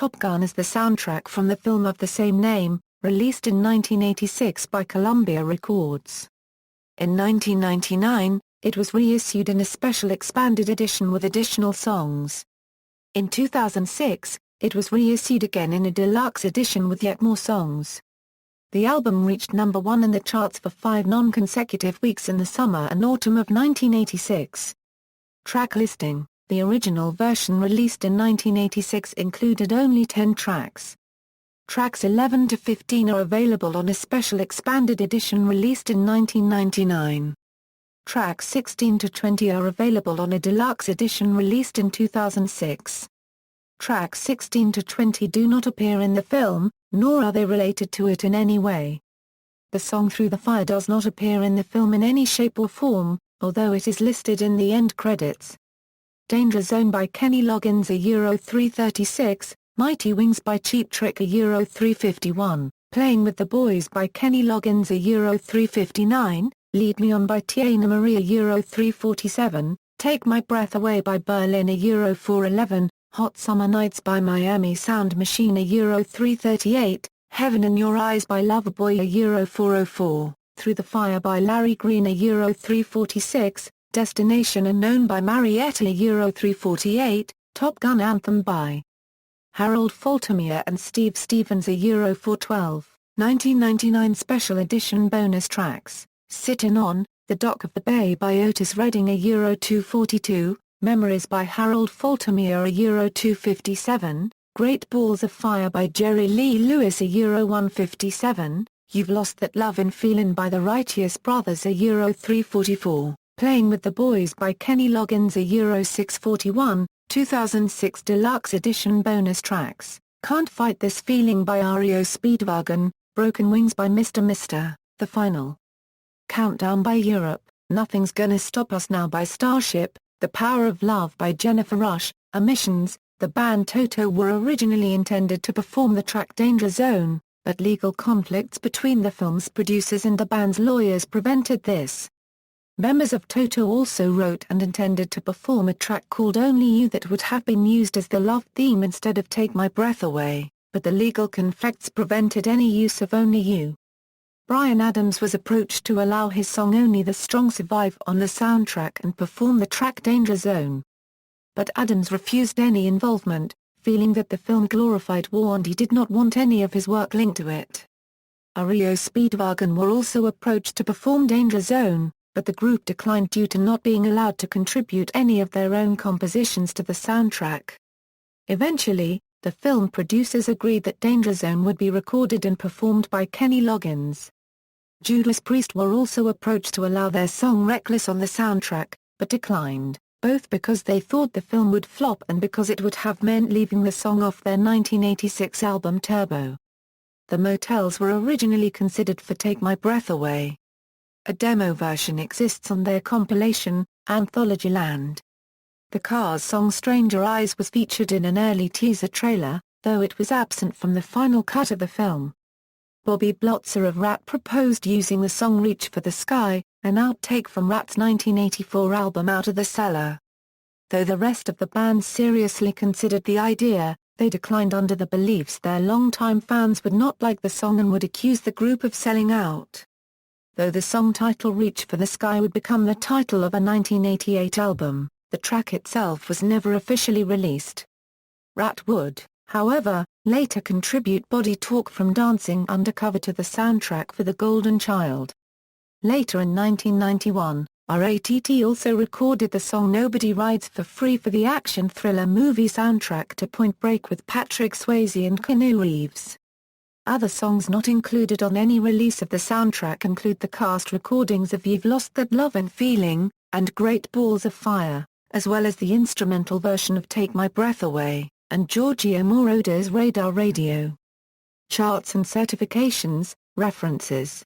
Top Gun as the soundtrack from the film of the same name, released in 1986 by Columbia Records. In 1999, it was reissued in a special expanded edition with additional songs. In 2006, it was reissued again in a deluxe edition with yet more songs. The album reached number 1 in the charts for 5 non-consecutive weeks in the summer and autumn of 1986. Track listing: the original version released in 1986 included only 10 tracks. Tracks 11 to 15 are available on a special expanded edition released in 1999. Tracks 16 to 20 are available on a deluxe edition released in 2006. Tracks 16 to 20 do not appear in the film, nor are they related to it in any way. The song Through the Fire does not appear in the film in any shape or form, although it is listed in the end credits. Danger Zone by Kenny Loggins Euro 336, Mighty Wings by Cheap Trick Euro 351, Playing with the Boys by Kenny Loggins Euro 359, Lead Me On by Tiana Maria Euro 347, Take My Breath Away by Berlin Euro 411, Hot Summer Nights by Miami Sound Machine Euro 338, Heaven in Your Eyes by Loverboy Euro 404, Through the Fire by Larry Green Euro 346, Destination Unknown by Marietta Euro 348, Top Gun Anthem by Harold Faltermeyer and Steve Stevens Euro 412, 1999 Special Edition bonus tracks, Sittin' On, The Dock of the Bay by Otis Redding Euro 242, Memories by Harold Faltermeyer Euro 257, Great Balls of Fire by Jerry Lee Lewis Euro 157, You've Lost That Lovin' Feelin' by the Righteous Brothers Euro 344, Playing with the Boys by Kenny Loggins Euro 641, 2006 Deluxe Edition bonus tracks, Can't Fight This Feeling by REO Speedwagon, Broken Wings by Mr. The Final Countdown by Europe, Nothing's Gonna Stop Us Now by Starship, The Power of Love by Jennifer Rush. Omissions: the band Toto were originally intended to perform the track Danger Zone, but legal conflicts between the film's producers and the band's lawyers prevented this. Members of Toto also wrote and intended to perform a track called Only You that would have been used as the love theme instead of Take My Breath Away, but the legal conflicts prevented any use of Only You. Bryan Adams was approached to allow his song Only the Strong survive on the soundtrack and perform the track Danger Zone. But Adams refused any involvement, feeling that the film glorified war and he did not want any of his work linked to it. REO Speedwagon were also approached to perform Danger Zone, but the group declined due to not being allowed to contribute any of their own compositions to the soundtrack. Eventually, the film producers agreed that Danger Zone would be recorded and performed by Kenny Loggins. Judas Priest were also approached to allow their song Reckless on the soundtrack, but declined, both because they thought the film would flop and because it would have meant leaving the song off their 1986 album Turbo. The Motels were originally considered for Take My Breath Away. A demo version exists on their compilation, Anthologyland. The Cars song Stranger Eyes was featured in an early teaser trailer, though it was absent from the final cut of the film. Bobby Blotzer of Rat proposed using the song Reach for the Sky, an outtake from Rat's 1984 album Out of the Cellar. Though the rest of the band seriously considered the idea, they declined under the beliefs their longtime fans would not like the song and would accuse the group of selling out. Though the song title Reach for the Sky would become the title of a 1988 album, the track itself was never officially released. Rat would, however, later contribute Body Talk from Dancing Undercover to the soundtrack for The Golden Child. Later in 1991, RATT also recorded the song Nobody Rides for Free for the action thriller movie soundtrack to Point Break with Patrick Swayze and Keanu Reeves. Other songs not included on any release of the soundtrack include the cast recordings of You've Lost That Lovin' Feeling, and Great Balls of Fire, as well as the instrumental version of Take My Breath Away, and Giorgio Moroder's Radar Radio. Charts and certifications, references.